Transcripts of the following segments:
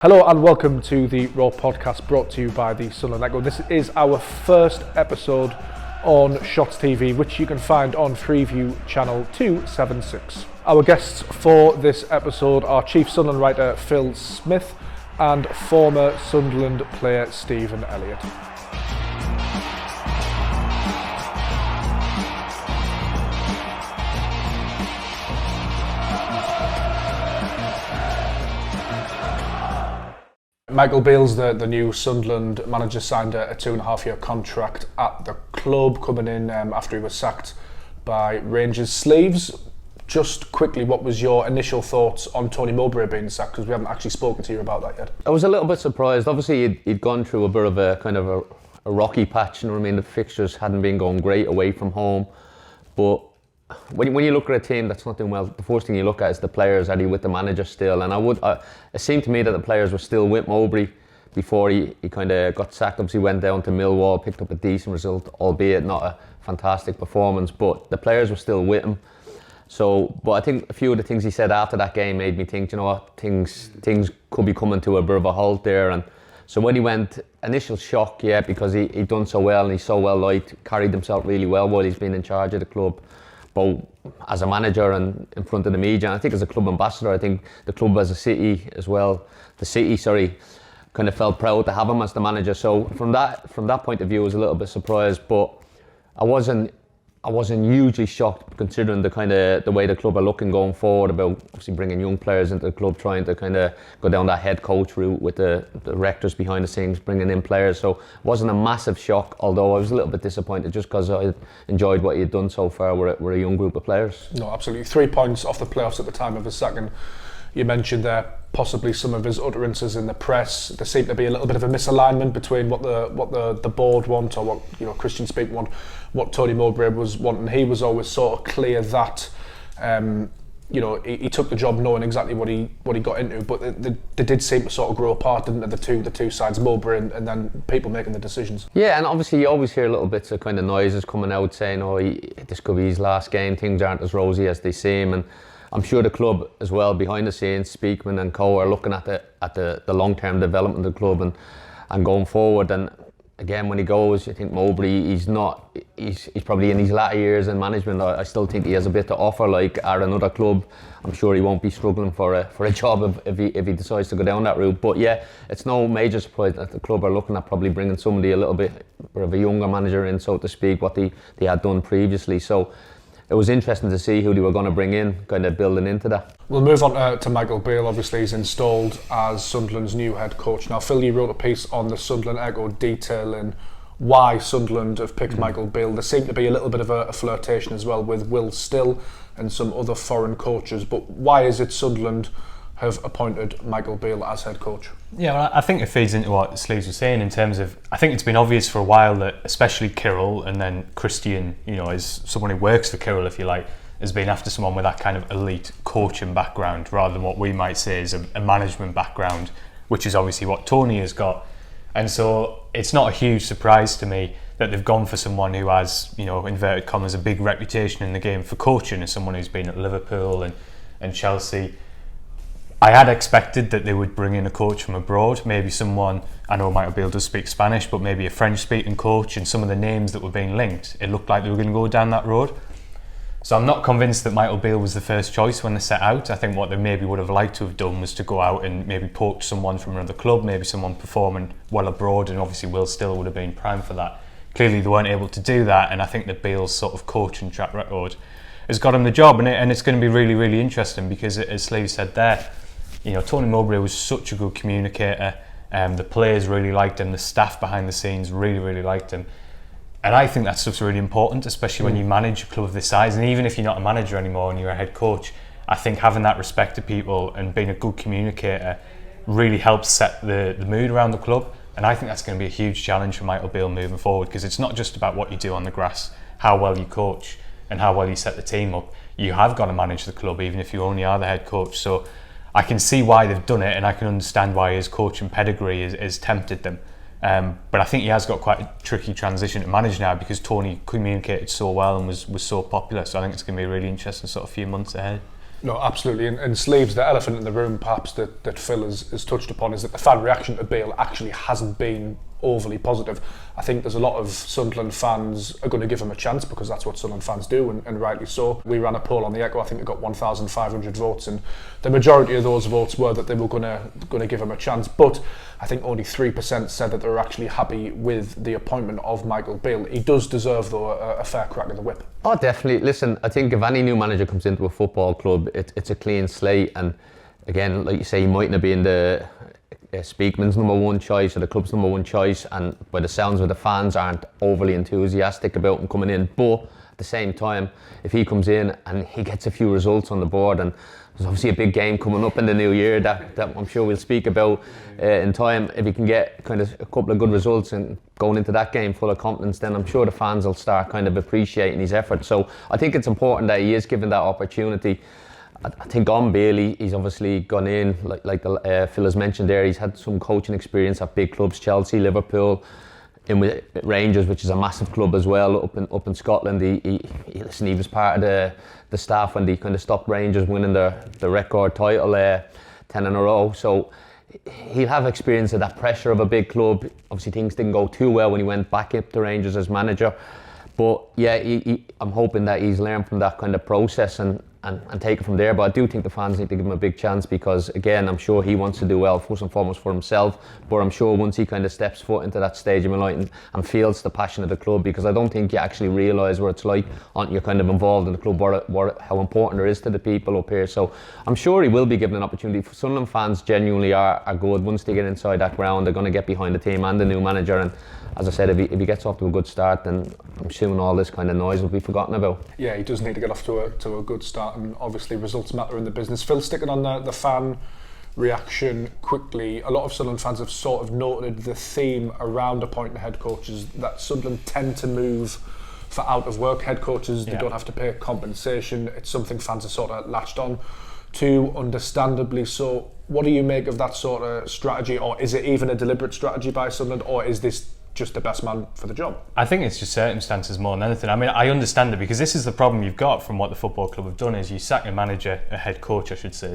Hello and welcome to the Raw podcast brought to you by the Sunderland Echo. This is our first episode on Shots TV, which you can find on Freeview channel 276. Our guests for this episode are Chief Sunderland writer Phil Smith and former Sunderland player Stephen Elliott. Michael Beale's the new Sunderland manager, signed a 2.5-year contract at the club, coming in after he was sacked by Rangers Sleeves. Just quickly, what was your initial thoughts on Tony Mowbray being sacked? Because we haven't actually spoken to you about that yet. I was a little bit surprised. Obviously, he'd gone through a bit of a rocky patch. You know what I mean? The fixtures hadn't been going great away from home, but when you look at a team that's not doing well, the first thing you look at is the players. Are they with the manager still? And it seemed to me that the players were still with Mowbray before he kind of got sacked. Obviously went down to Millwall, picked up a decent result, albeit not a fantastic performance, but the players were still with him. But I think a few of the things he said after that game made me think, you know what, things could be coming to a bit of a halt there. And so when he went, initial shock, yeah, because he'd done so well and he's so well liked, carried himself really well while he's been in charge of the club, both as a manager and in front of the media. And I think as a club ambassador, I think the club as a city as well, kind of felt proud to have him as the manager. So from that point of view, I was a little bit surprised, but I wasn't hugely shocked considering the way the club are looking going forward about obviously bringing young players into the club, trying to kind of go down that head coach route with the directors behind the scenes, bringing in players. So it wasn't a massive shock, although I was a little bit disappointed just because I enjoyed what he had done so far with a young group of players. No, absolutely. 3 points off the playoffs at the time of his sacking. You mentioned there possibly some of his utterances in the press. There seemed to be a little bit of a misalignment between what the board want, or what Christian Speak want, what Tony Mowbray was wanting. He was always sort of clear that he took the job knowing exactly what he got into, but they did seem to sort of grow apart, didn't they, the two sides, Mowbray and then people making the decisions. Yeah, and obviously you always hear little bits of kind of noises coming out saying, this could be his last game, things aren't as rosy as they seem, and I'm sure the club as well, behind the scenes, Speakman and co, are looking at the long-term development of the club and going forward. And again, when he goes, I think Mowbray, he's probably in his latter years in management. I still think he has a bit to offer, like at another club. I'm sure he won't be struggling for a job if he decides to go down that route. But yeah, it's no major surprise that the club are looking at probably bringing somebody a little bit of a younger manager in, so to speak, what they had done previously. So it was interesting to see who they were going to bring in, kind of building into that. We'll move on to Michael Beale. Obviously, he's installed as Sunderland's new head coach. Now, Phil, you wrote a piece on the Sunderland Echo detailing why Sunderland have picked Michael Beale. There seemed to be a little bit of a flirtation as well with Will Still and some other foreign coaches. But why is it Sunderland have appointed Michael Beale as head coach? Yeah, well, I think it feeds into what Sleeves was saying in terms of, I think it's been obvious for a while that especially Kirill and then Christian, is someone who works for Kirill, if you like, has been after someone with that kind of elite coaching background rather than what we might say is a management background, which is obviously what Tony has got. And so it's not a huge surprise to me that they've gone for someone who has, inverted commas, a big reputation in the game for coaching, as someone who's been at Liverpool and Chelsea. I had expected that they would bring in a coach from abroad, maybe someone, I know Michael Beale does speak Spanish, but maybe a French-speaking coach, and some of the names that were being linked, it looked like they were going to go down that road. So I'm not convinced that Michael Beale was the first choice when they set out. I think what they maybe would have liked to have done was to go out and maybe poach someone from another club, maybe someone performing well abroad, and obviously Will Still would have been prime for that. Clearly they weren't able to do that, and I think that Beale's sort of coaching track record has got him the job, and it's going to be really, really interesting because, as Sleeve said there, Tony Mowbray was such a good communicator. The players really liked him. The staff behind the scenes really, really liked him. And I think that stuff's really important, especially when you manage a club of this size. And even if you're not a manager anymore and you're a head coach, I think having that respect to people and being a good communicator really helps set the mood around the club. And I think that's going to be a huge challenge for Michael Beale moving forward, because it's not just about what you do on the grass, how well you coach and how well you set the team up. You have got to manage the club, even if you only are the head coach. So I can see why they've done it, and I can understand why his coaching pedigree has tempted them. But I think he has got quite a tricky transition to manage now, because Tony communicated so well and was so popular. So I think it's going to be a really interesting sort of few months ahead. No, absolutely. And Sleeves, the elephant in the room perhaps that Phil has touched upon is that the fan reaction to Beale actually hasn't been overly positive. I think there's a lot of Sunderland fans are going to give him a chance because that's what Sunderland fans do, and rightly so. We ran a poll on the Echo. I think it got 1,500 votes, and the majority of those votes were that they were going to give him a chance. But I think only 3% said that they were actually happy with the appointment of Michael Beale. He does deserve, though, a fair crack of the whip. Oh, definitely. Listen, I think if any new manager comes into a football club, it's a clean slate, and again, like you say, he mightn't have been the Speakman's number one choice or the club's number one choice, and by the sounds of the fans aren't overly enthusiastic about him coming in, but at the same time, if he comes in and he gets a few results on the board, and there's obviously a big game coming up in the new year that I'm sure we'll speak about in time, if he can get kind of a couple of good results and going into that game full of confidence, then I'm sure the fans will start kind of appreciating his effort. So I think it's important that he is given that opportunity. I think on Beale, he's obviously gone in, like Phil has mentioned there, he's had some coaching experience at big clubs, Chelsea, Liverpool, in with Rangers, which is a massive club as well, up in Scotland. He was part of the staff when they kind of stopped Rangers winning the record title, 10 in a row. So he'll have experience of that pressure of a big club. Obviously things didn't go too well when he went back up to Rangers as manager. But yeah, I'm hoping that he's learned from that kind of process and take it from there. But I do think the fans need to give him a big chance because, again, I'm sure he wants to do well, first and foremost for himself. But I'm sure once he kind of steps foot into that stadium of light and feels the passion of the club, because I don't think you actually realise what it's like until you're kind of involved in the club, how important there is to the people up here. So I'm sure he will be given an opportunity. Sunderland fans genuinely are good. Once they get inside that ground, they're going to get behind the team and the new manager. And as I said, if he gets off to a good start, then I'm assuming all this kind of noise will be forgotten about. Yeah, he does need to get off to a good start, and obviously results matter in the business. Phil, sticking on the fan reaction quickly, a lot of Sunderland fans have sort of noted the theme around appointing head coaches, that Sunderland tend to move for out of work head coaches. They don't have to pay compensation. It's something fans are sort of latched on to, understandably so. What do you make of that sort of strategy, or is it even a deliberate strategy by Sunderland, or is this just the best man for the job? I think it's just circumstances more than anything. I mean, I understand it because this is the problem you've got from what the football club have done is you sack a manager, a head coach I should say,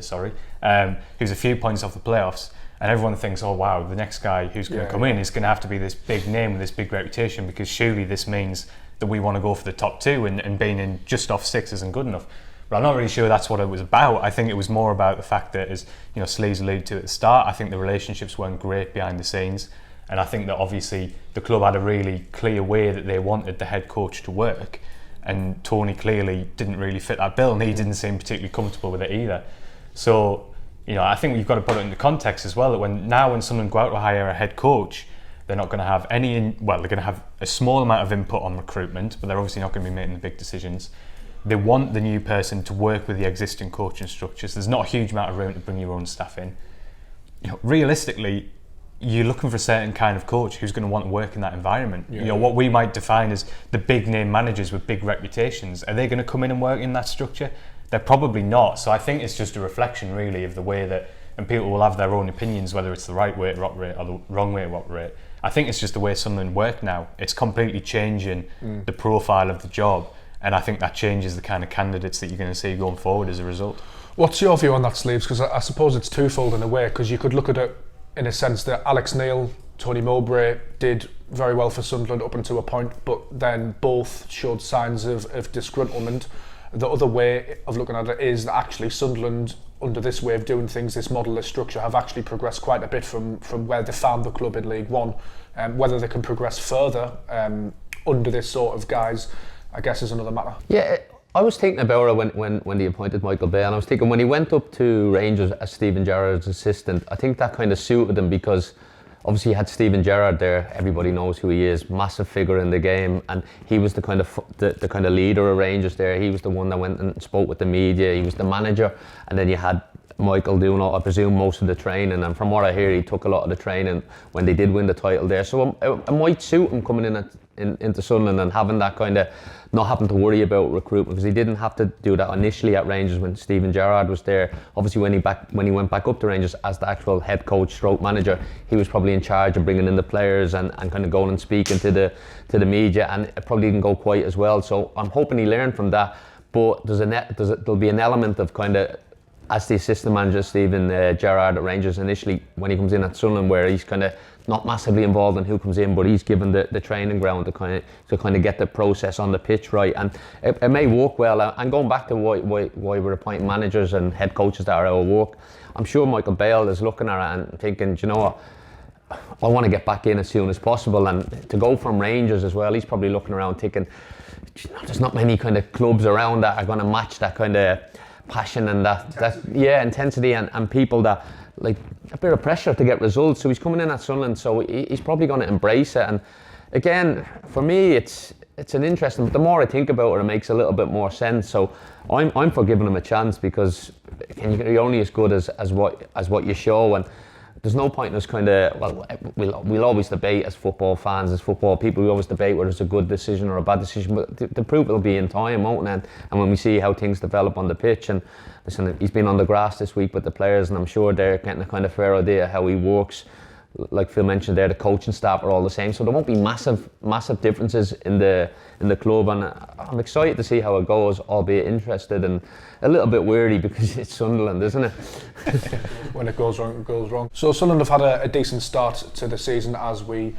who's a few points off the playoffs, and everyone thinks, oh wow, the next guy who's going to come in is going to have to be this big name with this big reputation, because surely this means that we want to go for the top two, and being in just off six isn't good enough. But I'm not really sure that's what it was about. I think it was more about the fact that, as you know, Sleeves alluded to at the start, I think the relationships weren't great behind the scenes. And I think that obviously the club had a really clear way that they wanted the head coach to work, and Tony clearly didn't really fit that bill, and he didn't seem particularly comfortable with it either. So, you know, I think we've got to put it into context as well, that when Sunderland go out to hire a head coach, they're not going to have they're going to have a small amount of input on recruitment, but they're obviously not going to be making the big decisions. They want the new person to work with the existing coaching structures. There's not a huge amount of room to bring your own staff in. You know, realistically, you're looking for a certain kind of coach who's going to want to work in that environment. Yeah. You know, what we might define as the big name managers with big reputations, are they going to come in and work in that structure? They're probably not. So I think it's just a reflection really of the way that, and people will have their own opinions whether it's the right way to operate or the wrong way to operate. I think it's just the way Sunderland work now. It's completely changing the profile of the job, and I think that changes the kind of candidates that you're going to see going forward as a result. What's your view on that, Sleeves? Because I suppose it's twofold in a way, because you could look at it in a sense that Alex Neil, Tony Mowbray did very well for Sunderland up until a point, but then both showed signs of disgruntlement. The other way of looking at it is that actually Sunderland, under this way of doing things, this model, this structure, have actually progressed quite a bit from where they found the club in League One. Whether they can progress further under this sort of guise, I guess, is another matter. Yeah, I was thinking about it when they appointed Michael Beale, and I was thinking when he went up to Rangers as Steven Gerrard's assistant, I think that kind of suited him because obviously you had Steven Gerrard there, everybody knows who he is, massive figure in the game, and he was the kind of leader of Rangers there. He was the one that went and spoke with the media, he was the manager, and then you had Michael doing, I presume, most of the training, and from what I hear he took a lot of the training when they did win the title there, so it might suit him coming into Sunderland and having that kind of not having to worry about recruitment, because he didn't have to do that initially at Rangers when Steven Gerrard was there. Obviously when he went back up to Rangers as the actual head coach stroke manager, he was probably in charge of bringing in the players and kind of going and speaking to the media, and it probably didn't go quite as well, so I'm hoping he learned from that. but there'll be an element of kind of, as the assistant manager Stephen Gerrard at Rangers initially, when he comes in at Sunderland, where he's kind of not massively involved in who comes in, but he's given the training ground to kind of get the process on the pitch right, and it may work well. And going back to why we're appointing managers and head coaches that are out of work, I'm sure Michael Beale is looking at it and thinking, do you know what, I want to get back in as soon as possible. And to go from Rangers as well, he's probably looking around thinking, there's not many kind of clubs around that are going to match that kind of passion and that intensity and people that like a bit of pressure to get results. So he's coming in at Sunderland, so he's probably going to embrace it. And again, for me, it's an interesting. The more I think about it, it makes a little bit more sense. So I'm for giving him a chance, because you're only as good as what you show. And there's no point in us kind of, well, we'll always debate as football fans, as football people, we always debate whether it's a good decision or a bad decision, but the proof will be in time, won't it? And when we see how things develop on the pitch. And listen, he's been on the grass this week with the players, and I'm sure they're getting a kind of fair idea how he works. Like Phil mentioned there, the coaching staff are all the same, so there won't be massive differences in the club, and I'm excited to see how it goes, albeit interested and a little bit weary because it's Sunderland, isn't it? When it goes wrong, it goes wrong. So Sunderland have had a decent start to the season as we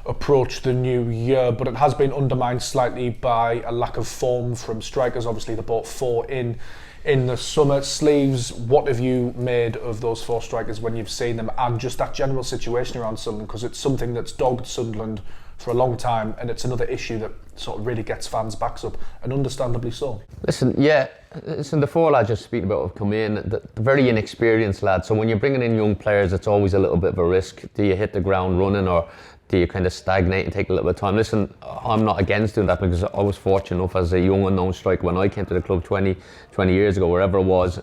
approach the new year, but it has been undermined slightly by a lack of form from strikers. Obviously they bought 4 in the summer. Sleeves, what have you made of those 4 strikers when you've seen them, and just that general situation around Sunderland, because it's something that's dogged Sunderland for a long time, and it's another issue that sort of really gets fans' backs up, and understandably so. Listen, the 4 lads you're speaking about have come in, the very inexperienced lads, so when you're bringing in young players, it's always a little bit of a risk. Do you hit the ground running, or do you kind of stagnate and take a little bit of time? Listen, I'm not against doing that, because I was fortunate enough as a young unknown striker when I came to the club 20 years ago, wherever it was.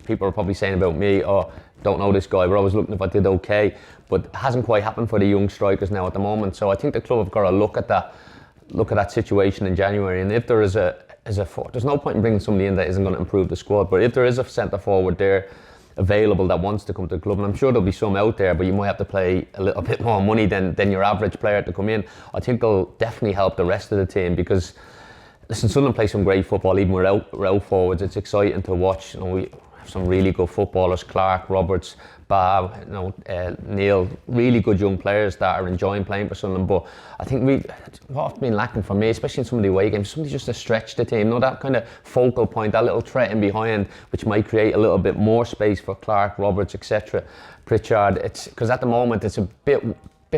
People are probably saying about me, oh, don't know this guy, we're always looking if I did okay, but it hasn't quite happened for the young strikers now at the moment. So I think the club have got to look at that situation in January, and if there is there's no point in bringing somebody in that isn't going to improve the squad, but if there is a centre forward there available that wants to come to the club, and I'm sure there'll be some out there, but you might have to pay a little bit more money than your average player to come in, I think they'll definitely help the rest of the team, because listen, Sunderland play some great football even without forwards. It's exciting to watch. We have some really good footballers, Clarke, Roberts, Neil, really good young players that are enjoying playing for Sunderland. But I think what's been lacking for me, especially in some of the away games, somebody just to stretch the team, that kind of focal point, that little threat in behind, which might create a little bit more space for Clarke, Roberts, etc. Pritchard. It's because at the moment it's a bit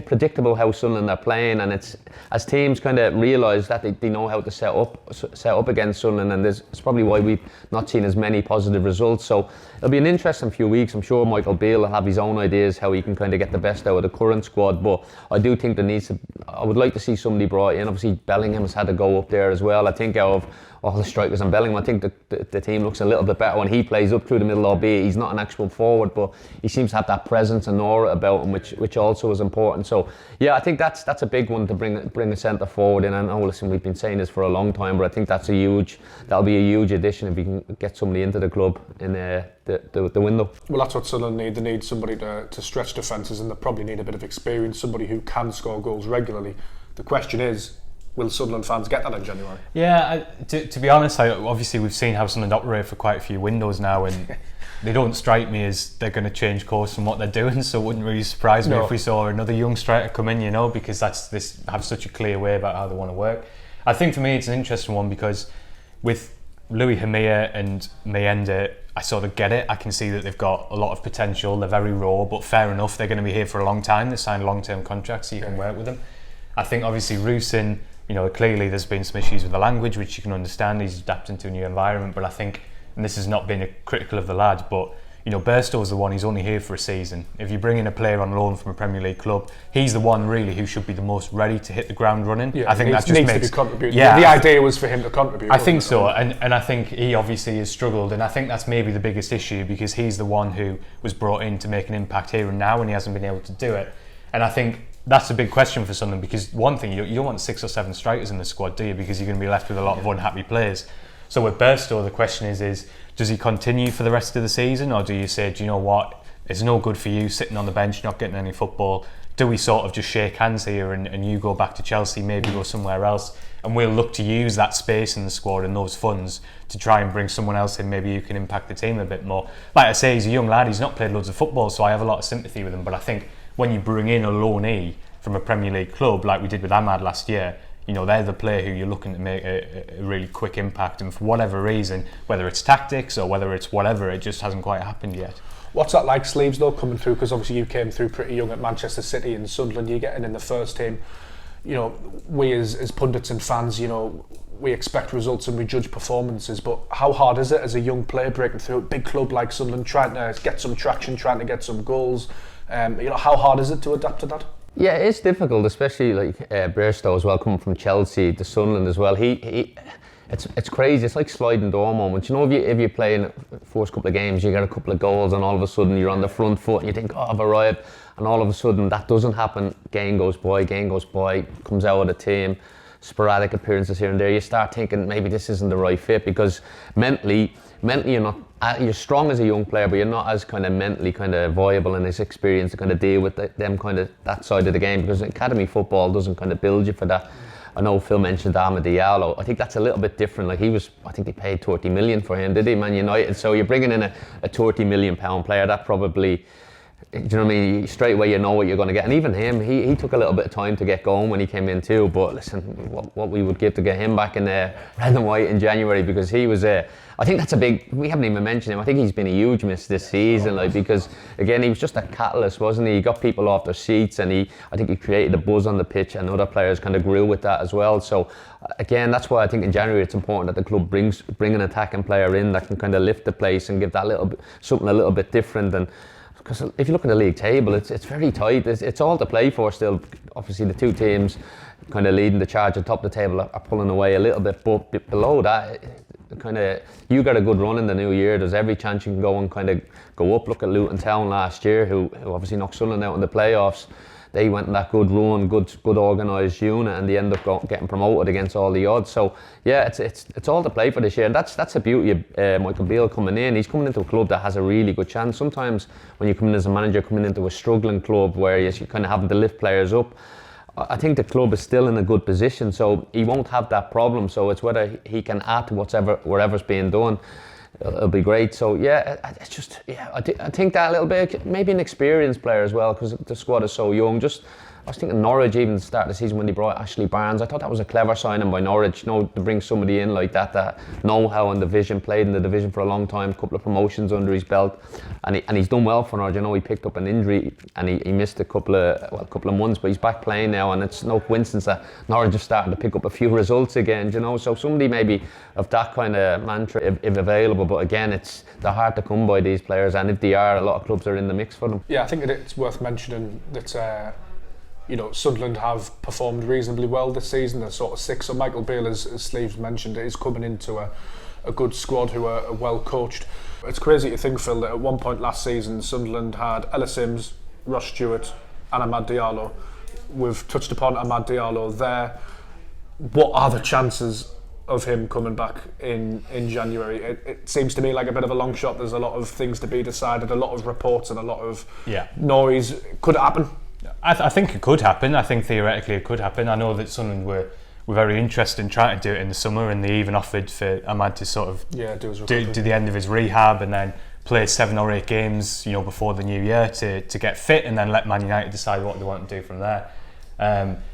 predictable how Sunderland are playing, and it's as teams kind of realise that they know how to set up against Sunderland, and it's probably why we've not seen as many positive results. So it'll be an interesting few weeks. I'm sure Michael Beale will have his own ideas how he can kind of get the best out of the current squad, but I do think I would like to see somebody brought in. Obviously Bellingham has had to go up there as well. I think out of all the strikers on Bellingham, I think the team looks a little bit better when he plays up through the middle, albeit he's not an actual forward, but he seems to have that presence and aura about him, which also is important. So yeah, I think that's a big one to bring a centre forward in. And listen, we've been saying this for a long time, but I think that'll be a huge addition if we can get somebody into the club in the window. Well, that's what Sunderland need. They need somebody to stretch defences, and they probably need a bit of experience, somebody who can score goals regularly. The question is, will Sunderland fans get that in January? Yeah, to be honest, obviously we've seen how Sunderland operate for quite a few windows now, and they don't strike me as they're going to change course from what they're doing, so it wouldn't really surprise me if we saw another young striker come in, because this have such a clear way about how they want to work. I think for me it's an interesting one, because with Louis Hamia and Mayenda, I sort of get it. I can see that they've got a lot of potential. They're very raw, but fair enough, they're going to be here for a long time. They signed long-term contracts, so you can work with them. I think obviously Rusyn, clearly there's been some issues with the language, which you can understand. He's adapting to a new environment, but I think, and this has not been critical of the lad, but Burstow's the one, he's only here for a season. If you bring in a player on loan from a Premier League club, he's the one really who should be the most ready to hit the ground running. Yeah, I think that just needs makes to be contributing. Yeah, the idea was for him to contribute. I think so, and I think he obviously has struggled, and I think that's maybe the biggest issue, because he's the one who was brought in to make an impact here and now, and he hasn't been able to do it. And I think that's a big question for Sunderland, because one thing, you don't want 6 or 7 strikers in the squad, do you? Because you're going to be left with a lot of unhappy players. So with Burstow, the question is does he continue for the rest of the season, or do you say, do you know what, it's no good for you sitting on the bench, not getting any football? Do we sort of just shake hands here and you go back to Chelsea, maybe go somewhere else, and we'll look to use that space in the squad and those funds to try and bring someone else in maybe who can impact the team a bit more. Like I say, he's a young lad, he's not played loads of football, so I have a lot of sympathy with him, but I think when you bring in a loanee from a Premier League club like we did with Amad last year, you know, they're the player who you're looking to make a really quick impact, and for whatever reason, whether it's tactics or whether it's whatever, it just hasn't quite happened yet. What's that like, Sleeves, though, coming through? Because obviously you came through pretty young at Manchester City and Sunderland. You're getting in the first team. You know, we as pundits and fans, you know, we expect results and we judge performances. But how hard is it as a young player breaking through a big club like Sunderland, trying to get some traction, trying to get some goals? You know, how hard is it to adapt to that? Yeah, it's difficult, especially like Bairstow as well, coming from Chelsea to Sunderland as well. It's crazy. It's like sliding door moments. You know, if you play in the first couple of games, you get a couple of goals, and all of a sudden you're on the front foot, and you think, oh, I've arrived, and all of a sudden that doesn't happen. Game goes by, comes out of the team, sporadic appearances here and there. You start thinking maybe this isn't the right fit, because mentally you're not. You're strong as a young player, but you're not as kind of mentally kind of viable and as experienced to kind of deal with them kind of that side of the game, because academy football doesn't kind of build you for that. I know Phil mentioned Amad Diallo. I think that's a little bit different. Like I think they paid 30 million for him, did he, Man United? So you're bringing in a 30 million pound player that probably, do you know what I mean? Straight away you know what you're going to get. And even him, he took a little bit of time to get going when he came in too. But listen, what we would give to get him back in red and white in January, because he was I think that's a big. We haven't even mentioned him. I think he's been a huge miss this season, like, because again he was just a catalyst, wasn't he? He got people off their seats, and I think he created a buzz on the pitch, and other players kind of grew with that as well. So again, that's why I think in January it's important that the club bring an attacking player in that can kind of lift the place and give that little bit, something a little bit different. And because if you look at the league table, it's very tight. It's all to play for still. Obviously, the two teams kind of leading the charge at the top of the table are pulling away a little bit, but below that, kind of, you got a good run in the new year. There's every chance you can go and kind of go up. Look at Luton Town last year, who obviously knocked Sunderland out in the playoffs. They went in that good run, good organised unit, and they end up getting promoted against all the odds. So yeah, it's all to play for this year. And that's the beauty of Michael Beale coming in. He's coming into a club that has a really good chance. Sometimes when you come in as a manager, coming into a struggling club where you're kind of having to lift players up, I think the club is still in a good position, so he won't have that problem. So it's whether he can add to whatever's being done. It'll be great. So yeah, it's just, yeah, I think that a little bit, maybe an experienced player as well, because the squad is so young. Just, I was thinking Norwich even at the start of the season when they brought Ashley Barnes. I thought that was a clever signing by Norwich, you know, to bring somebody in like that know-how in the division, played in the division for a long time, a couple of promotions under his belt, and he's done well for Norwich. I know he picked up an injury and he missed a couple of months, but he's back playing now, and it's no coincidence that Norwich is starting to pick up a few results again, you know. So somebody maybe of that kind of mantra if available, but again, they're hard to come by, these players, and if they are, a lot of clubs are in the mix for them. Yeah, I think it's worth mentioning that you know, Sunderland have performed reasonably well this season. They're sort of sixth. So Michael Beale, as Sleeves mentioned, is coming into a good squad who are well coached. It's crazy to think, Phil, that at one point last season, Sunderland had Ella Sims, Ross Stewart and Amad Diallo. We've touched upon Amad Diallo there. What are the chances of him coming back in January? It seems to me like a bit of a long shot. There's a lot of things to be decided, a lot of reports and a lot of noise. Could it happen? I think it could happen. I think theoretically it could happen. I know that Sunderland were very interested in trying to do it in the summer, and they even offered for Amad to sort of do the end of his rehab and then play 7 or 8 games, you know, before the new year to get fit, and then let Man United decide what they want to do from there.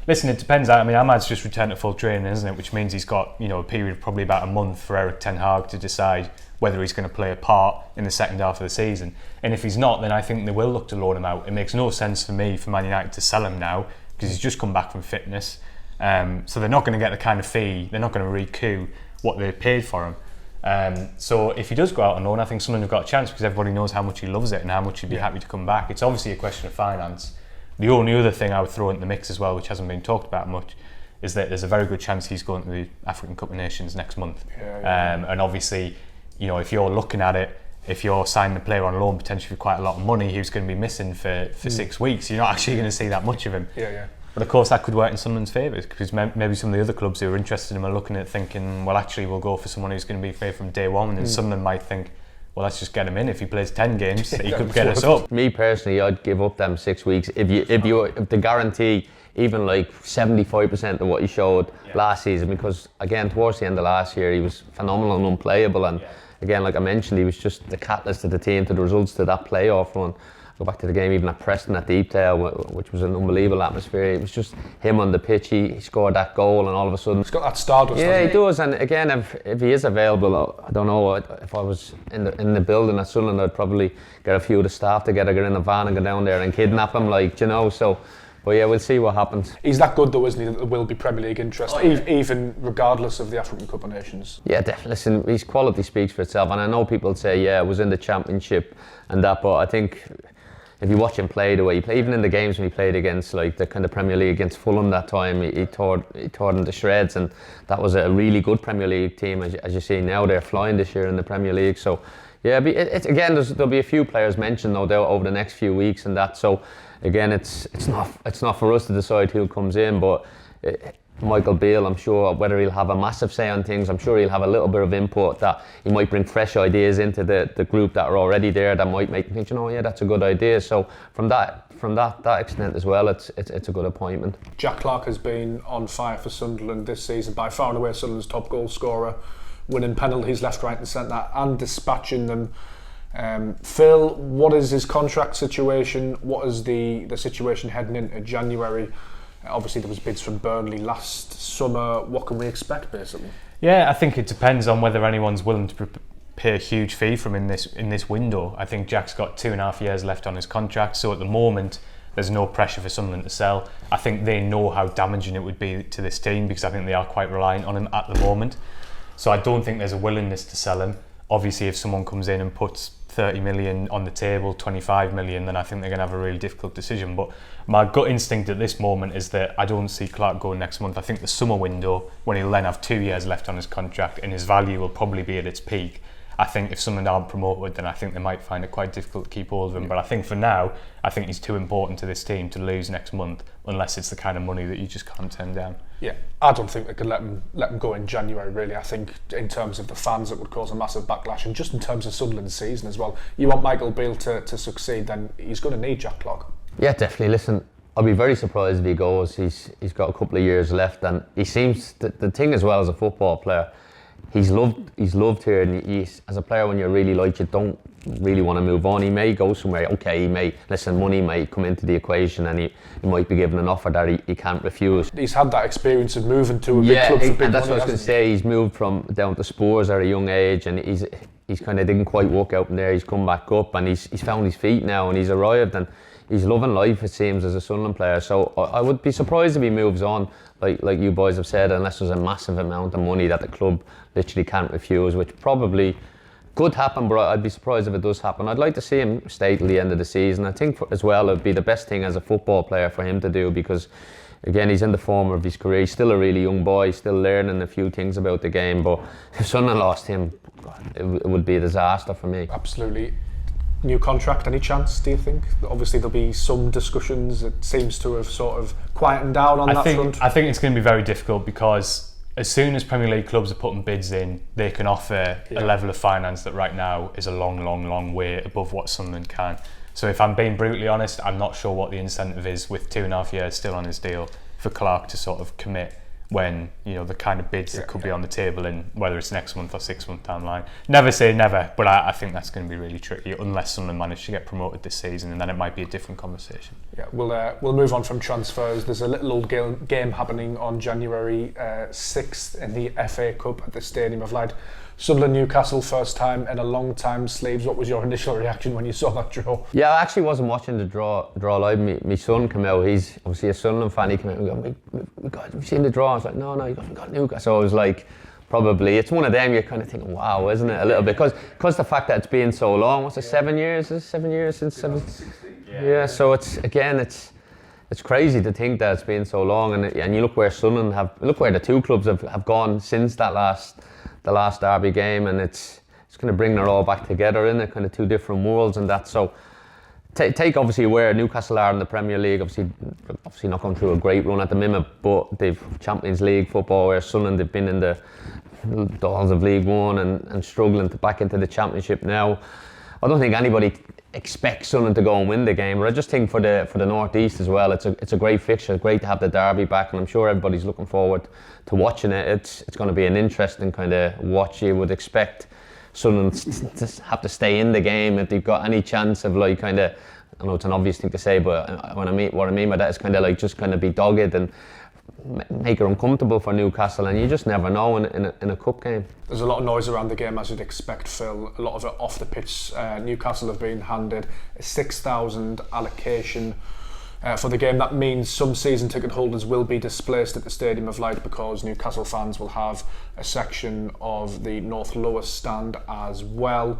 Listen, it depends. I mean, Amad's just returned to full training, isn't it? Which means he's got, you know, a period of probably about a month for Erik ten Hag to decide whether he's going to play a part in the second half of the season. And if he's not, then I think they will look to loan him out. It makes no sense for me, for Man United, to sell him now, because he's just come back from fitness. So they're not going to get the kind of fee, they're not going to recoup what they paid for him. So if he does go out on loan, I think Sunderland have got a chance, because everybody knows how much he loves it and how much he'd be happy to come back. It's obviously a question of finance. The only other thing I would throw into the mix as well, which hasn't been talked about much, is that there's a very good chance he's going to the African Cup of Nations next month. And obviously, you know, if you're looking at it, if you're signing a player on loan potentially for quite a lot of money who's going to be missing for 6 weeks, you're not actually going to see that much of him. But of course that could work in Sunderland's favour, because maybe some of the other clubs who are interested in him are looking at it thinking, well, actually we'll go for someone who's going to be free from day one, and then Sunderland might think, well, let's just get him in. If he plays 10 games, he could get us up. Me personally, I'd give up them 6 weeks if the guarantee even like 75% of what he showed last season, because again towards the end of last year he was phenomenal and unplayable, and again, like I mentioned, he was just the catalyst of the team to the results to that playoff run. Go back to the game even at Preston at Deepdale, which was an unbelievable atmosphere. It was just him on the pitch. He scored that goal, and all of a sudden he's got that stardust. Yeah, he does. And again, if he is available, I don't know. If I was in the building at Sunderland, I'd probably get a few of the staff together, get in a van, and go down there and kidnap him, like, you know. So, but yeah, we'll see what happens. He's that good though, isn't he? That there will be Premier League interest, even regardless of the African Cup of Nations. Yeah, definitely. Listen, his quality speaks for itself, and I know people say, yeah, it was in the Championship and that, but I think if you watch him play the way he played, even in the games when he played against like the kind of Premier League against Fulham that time, he tore them to shreds, and that was a really good Premier League team. As you see now, they're flying this year in the Premier League. So yeah, it's again, there'll be a few players mentioned no doubt over the next few weeks and that. So again, it's not for us to decide who comes in, but Michael Beale, I'm sure, whether he'll have a massive say on things, I'm sure he'll have a little bit of input, that he might bring fresh ideas into the group that are already there that might make them think, you know, yeah, that's a good idea. So from that extent as well, it's a good appointment. Jack Clarke has been on fire for Sunderland this season, by far and away Sunderland's top goal scorer, winning penalties left, right and centre and dispatching them. Phil, what is his contract situation? What is the situation heading into January? Obviously there was bids from Burnley last summer. What can we expect basically? Yeah, I think it depends on whether anyone's willing to pay a huge fee from in this window. I think Jack's got 2.5 years left on his contract, so at the moment there's no pressure for Sunderland to sell. I think they know how damaging it would be to this team, because I think they are quite reliant on him at the moment. So I don't think there's a willingness to sell him. Obviously if someone comes in and puts 30 million on the table, 25 million, then I think they're going to have a really difficult decision. But my gut instinct at this moment is that I don't see Clarke going next month. I think the summer window, when he'll then have 2 years left on his contract and his value will probably be at its peak, I think if Sunderland aren't promoted, then I think they might find it quite difficult to keep hold of him. But I think for now, I think he's too important to this team to lose next month, unless it's the kind of money that you just can't turn down. Yeah, I don't think they could let him go in January, really. I think in terms of the fans, it would cause a massive backlash, and just in terms of Sunderland's season as well. You want Michael Beale to succeed, then he's going to need Jack Clarke. Yeah, definitely. Listen, I'll be very surprised if he goes. He's got a couple of years left, and he seems the thing as well as a football player. He's loved here, and he's, as a player, when you're really liked, you don't really want to move on. He may go somewhere, okay, money might come into the equation, and he might be given an offer that he can't refuse. He's had that experience of moving to a big club for big money. And that's what I was going to say. He's moved from down to Spurs at a young age, and he's kind of didn't quite work out in there. He's come back up, and he's found his feet now, and he's arrived, and he's loving life, it seems, as a Sunderland player. So I would be surprised if he moves on, like you boys have said, unless there's a massive amount of money that the club literally can't refuse, which probably could happen, but I'd be surprised if it does happen. I'd like to see him stay till the end of the season. I think as well, it'd be the best thing as a football player for him to do, because again, he's in the form of his career. He's still a really young boy, still learning a few things about the game, but if Sunderland lost him, it would be a disaster for me. Absolutely. New contract, any chance, do you think? Obviously there'll be some discussions. It seems to have sort of quietened down on that front. I think it's going to be very difficult, because as soon as Premier League clubs are putting bids in, they can offer a level of finance that right now is a long way above what Sunderland can. So if I'm being brutally honest, I'm not sure what the incentive is with 2.5 years still on his deal for Clarke to sort of commit when, you know, the kind of bids that could be on the table in whether it's next month or 6 months down the line. Never say never, but I think that's going to be really tricky unless Sunderland manage to get promoted this season, and then it might be a different conversation. Yeah, we'll move on from transfers. There's a little old game happening on January 6th in the FA Cup at the Stadium of Light. Sunderland Newcastle, first time in a long time. Sleeves, what was your initial reaction when you saw that draw? Yeah, I actually wasn't watching the draw live. My son came out, he's obviously a Sunderland fan, he came out and we've seen the draw. I was like, no, you got Newcastle. So I was like, probably, it's one of them you're kind of thinking, wow, isn't it, a little bit? Because the fact that it's been so long, what's it, 7 years? Is it 7 years since 7? Yeah, so it's crazy to think that it's been so long, and you look where Sunderland look where the two clubs have gone since the last derby game, and it's going to bring them all back together in kind of two different worlds and that. So take obviously where Newcastle are in the Premier League, obviously not going through a great run at the minute, but they've Champions League football, where Sunderland, they've been in the dolls of League One and struggling to back into the Championship now. I don't think anybody expects Sunderland to go and win the game, but I just think for the North East as well, it's a great fixture. It's great to have the derby back, and I'm sure everybody's looking forward to watching it. It's going to be an interesting kind of watch. You would expect Sunderland to have to stay in the game if they've got any chance of like kind of. I know it's an obvious thing to say, but what I mean by that is kind of like just kind of be dogged and make it uncomfortable for Newcastle, and you just never know in a cup game. There's a lot of noise around the game, as you'd expect, Phil. A lot of it off the pitch. Newcastle have been handed a 6,000 allocation for the game. That means some season ticket holders will be displaced at the Stadium of Light because Newcastle fans will have a section of the North Lower Stand as well.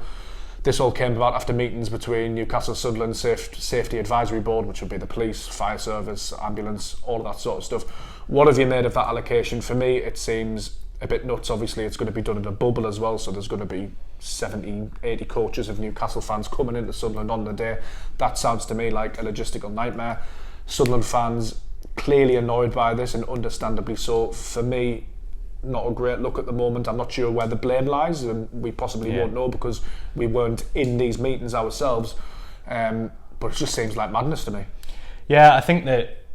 This all came about after meetings between Newcastle Sunderland Safety Advisory Board, which would be the police, fire service, ambulance, all of that sort of stuff. What have you made of that allocation? For me, it seems a bit nuts. Obviously, it's going to be done in a bubble as well, so there's going to be 70, 80 coaches of Newcastle fans coming into Sunderland on the day. That sounds to me like a logistical nightmare. Sunderland fans clearly annoyed by this, and understandably so. For me, not a great look at the moment. I'm not sure where the blame lies, and we possibly won't know because we weren't in these meetings ourselves. But it just seems like madness to me. Yeah, I think that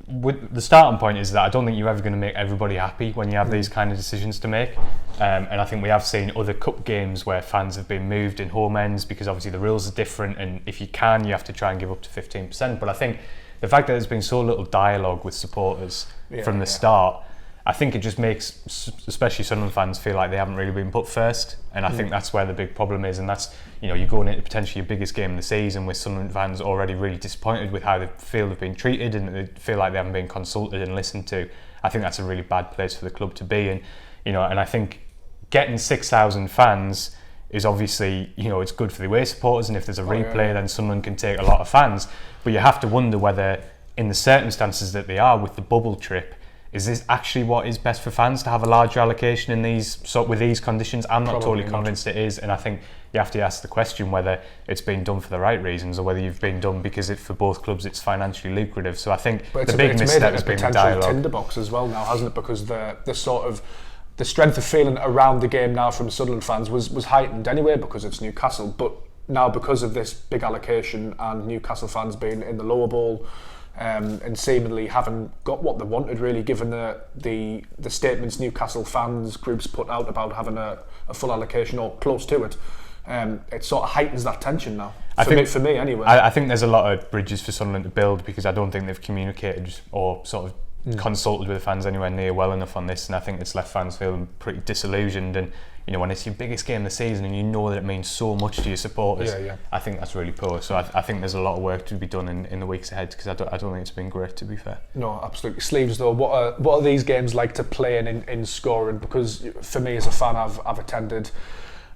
with the starting point is that I don't think you're ever going to make everybody happy when you have these kind of decisions to make. And I think we have seen other cup games where fans have been moved in home ends because obviously the rules are different, and if you can, you have to try and give up to 15%. But I think the fact that there's been so little dialogue with supporters from the start, I think it just makes especially Sunderland fans feel like they haven't really been put first, and I think that's where the big problem is. And that's, you're going into potentially your biggest game of the season with Sunderland fans already really disappointed with how they feel they've been treated and they feel like they haven't been consulted and listened to. I think that's a really bad place for the club to be, and and I think getting 6,000 fans is obviously, it's good for the away supporters, and if there's a replay then Sunderland can take a lot of fans, but you have to wonder whether in the circumstances that they are with the bubble trip, is this actually what is best for fans to have a larger allocation in with these conditions? I'm not totally convinced it is, and I think you have to ask the question whether it's been done for the right reasons or whether you've been done because for both clubs it's financially lucrative. So I think the big misstep has been the dialogue. It's made it a potential tinderbox as well now, hasn't it? Because the strength of feeling around the game now from Sunderland fans was heightened anyway because it's Newcastle, but now because of this big allocation and Newcastle fans being in the lower bowl, and seemingly haven't got what they wanted, really, given the statements Newcastle fans groups put out about having a full allocation or close to it. It sort of heightens that tension now. For me anyway. I think there's a lot of bridges for Sunderland to build because I don't think they've communicated or sort of consulted with the fans anywhere near well enough on this, and I think it's left fans feeling pretty disillusioned. And when it's your biggest game of the season and you know that it means so much to your supporters, I think that's really poor. So I think there's a lot of work to be done in the weeks ahead because I don't think it's been great, to be fair. No, absolutely. Sleeves though, what are these games like to play in scoring? Because for me as a fan, I've attended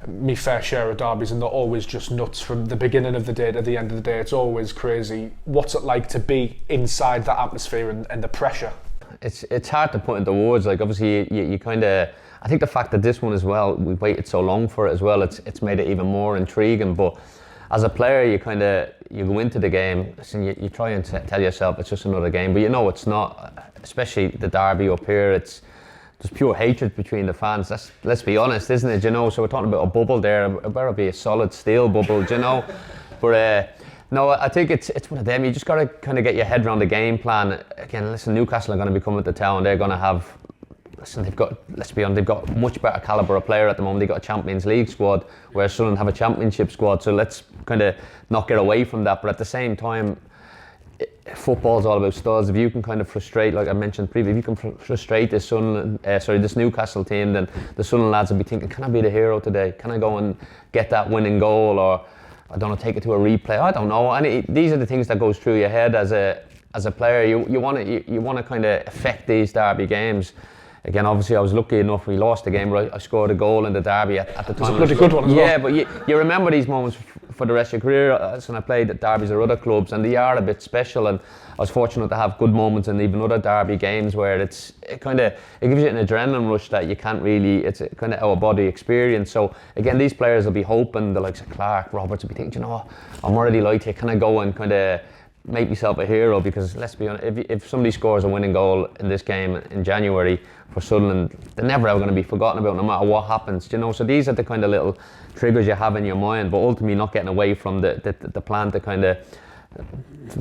me fair share of derbies, and they're always just nuts from the beginning of the day to the end of the day. It's always crazy. What's it like to be inside that atmosphere and the pressure? It's hard to put into words. Like obviously you kind of, I think the fact that this one as well, we've waited so long for it as well, it's made it even more intriguing. But as a player, you go into the game and you try and tell yourself it's just another game, but it's not. Especially the derby up here, there's pure hatred between the fans. Let's be honest, isn't it? So we're talking about a bubble there. It better be a solid steel bubble, But no, I think it's one of them. You just got to kind of get your head around the game plan. Again, listen, Newcastle are going to be coming to town. They're going to have. Listen, let's be honest, they've got much better calibre of player at the moment. They've got a Champions League squad, whereas Sunderland have a Championship squad. So let's kind of not get away from that. But at the same time, football's all about styles. If you can kind of frustrate, like I mentioned previously, if you can frustrate this Newcastle team, then the Sunderland lads will be thinking, can I be the hero today? Can I go and get that winning goal, or I don't know, take it to a replay? I don't know. And these are the things that goes through your head as a player. You want to kind of affect these derby games. Again, obviously, I was lucky enough. We lost the game, but I scored a goal in the derby at the time. It was a bloody good one as well. Yeah, but you remember these moments for the rest of your career. When I played at derbies or other clubs, and they are a bit special. And I was fortunate to have good moments in even other derby games where it gives you an adrenaline rush that you can't really. It's a kind of out of body experience. So again, these players will be hoping, the likes of Clarke, Roberts will be thinking, I'm already like here. Can I go and kind of make myself a hero, because let's be honest, if somebody scores a winning goal in this game in January for Sunderland, they're never ever going to be forgotten about, no matter what happens, you know. So these are the kind of little triggers you have in your mind, but ultimately not getting away from the plan to kind of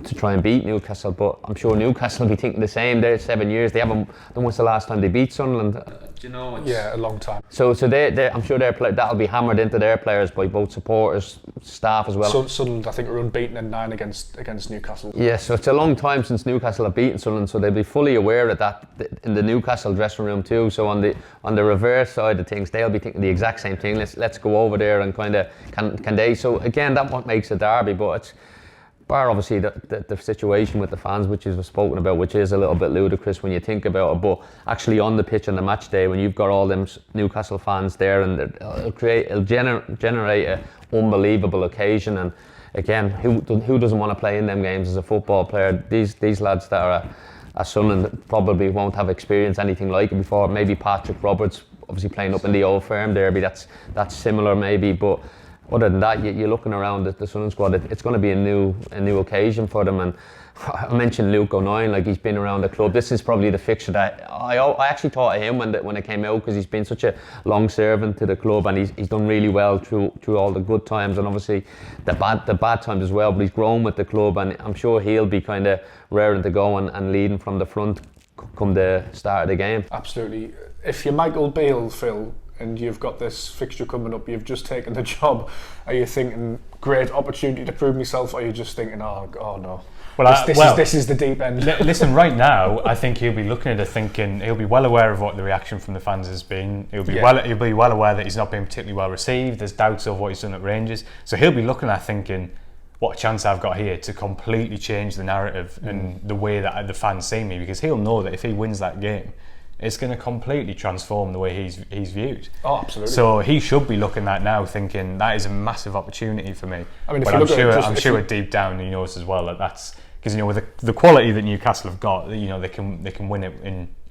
to try and beat Newcastle. But I'm sure Newcastle will be thinking the same. They're 7 years. They haven't. When was the last time they beat Sunderland? Do you know? Yeah, a long time. So I'm sure that'll be hammered into their players by both supporters, staff as well. Sunderland, I think, are unbeaten in 9 against Newcastle. Yeah, so it's a long time since Newcastle have beaten Sunderland, so they'll be fully aware of that in the Newcastle dressing room too. So on the reverse side of things, they'll be thinking the exact same thing. Let's go over there and kind of can they? So again, that's what makes a derby, but it's. Bar obviously the situation with the fans, which is spoken about, which is a little bit ludicrous when you think about it, but actually on the pitch on the match day, when you've got all them Newcastle fans there, and it'll generate an unbelievable occasion. And again, who doesn't want to play in them games as a football player? These lads that are at Sunderland probably won't have experienced anything like it before. Maybe Patrick Roberts, obviously playing up in the Old Firm derby, that's similar maybe, but other than that, you're looking around the Sunderland squad. It's going to be a new occasion for them. And I mentioned Luke O'Nien, like he's been around the club. This is probably the fixture that I actually thought of him when it came out, because he's been such a long servant to the club, and he's done really well through all the good times, and obviously the bad times as well. But he's grown with the club, and I'm sure he'll be kind of raring to go and leading from the front come the start of the game. Absolutely. If you're Michael Beale, Phil, and you've got this fixture coming up, you've just taken the job, are you thinking great opportunity to prove myself, or are you just thinking oh no, this is the deep end? Listen, right now I think he'll be looking at it thinking, he'll be well aware of what the reaction from the fans has been. He'll be well aware that he's not been particularly well received. There's doubts of what he's done at Rangers, so he'll be looking at thinking, what a chance I've got here to completely change the narrative and the way that the fans see me, because he'll know that if he wins that game, it's going to completely transform the way he's viewed. Oh, absolutely. So he should be looking at now thinking, that is a massive opportunity for me. I mean, but I'm sure deep down he knows as well that that's because, you know, with the quality that Newcastle have got, you know, they can win it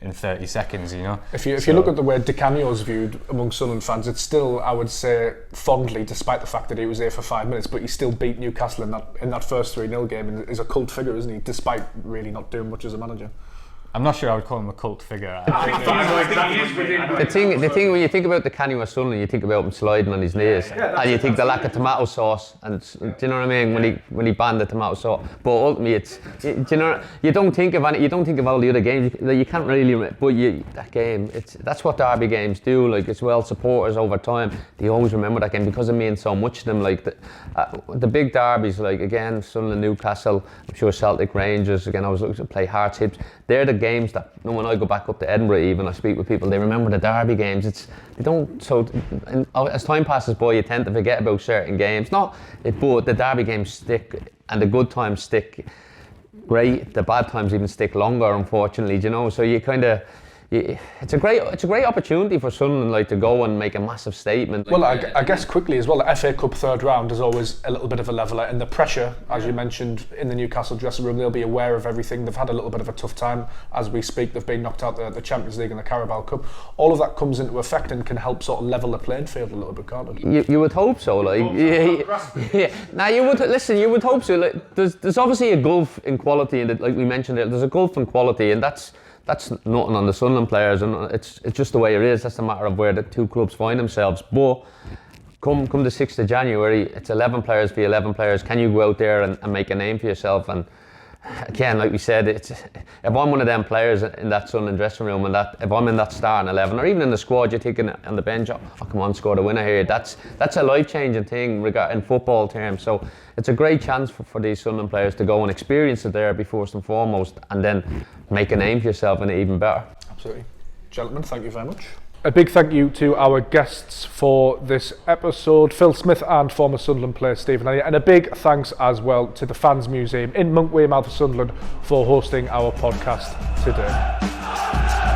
in 30 seconds, you know. If you look at the way Di Canio's viewed among Sunderland fans, it's still, I would say, fondly, despite the fact that he was there for 5 minutes, but he still beat Newcastle in that first 3-0 game, and is a cult figure, isn't he? Despite really not doing much as a manager. I'm not sure I would call him a cult figure. The thing when you think about Di Canio at Sunderland, you think about him sliding on his knees, and you think the lack of tomato sauce, and do you know what I mean, when he banned the tomato sauce. But ultimately, you don't think of all the other games. You can't really, but that game, that's what derby games do. Like, it's well, supporters over time, they always remember that game because it means so much to them. Like the big derbies, like again Sunderland, Newcastle, I'm sure Celtic, Rangers. Again, I was looking to play Hearts, Hibs. They're the games that, you know, when I go back up to Edinburgh, even I speak with people, they remember the derby games. They don't. So as time passes by, you tend to forget about certain games. But the derby games stick, and the good times stick great. The bad times even stick longer, unfortunately. You know, so you kind of. It's a great opportunity for Sunderland, like, to go and make a massive statement. Well, I guess quickly as well, the FA Cup third round is always a little bit of a leveller, and the pressure, as you mentioned, in the Newcastle dressing room, they'll be aware of everything. They've had a little bit of a tough time as we speak. They've been knocked out the Champions League and the Carabao Cup. All of that comes into effect and can help sort of level the playing field a little bit, can't it? You would hope so, like. Now you would hope so. Like, there's obviously a gulf in quality, and like we mentioned, there's a gulf in quality, and that's nothing on the Sunderland players, and it's just the way it is. That's a matter of where the two clubs find themselves. But come the 6th of January, it's 11 players v 11 players. Can you go out there and make a name for yourself? And again, like we said, if I'm one of them players in that Sunderland dressing room, and if I'm in that starting 11, or even in the squad, you're thinking on the bench, oh come on, score the winner here. That's a life-changing thing in football terms. So it's a great chance for these Sunderland players to go and experience it there first and foremost, and then make a name for yourself, and even better. Absolutely. Gentlemen, thank you very much. A big thank you to our guests for this episode, Phil Smith and former Sunderland player Stephen Elliott, and a big thanks as well to the Fans Museum in Monk Weymouth, Sunderland, for hosting our podcast today.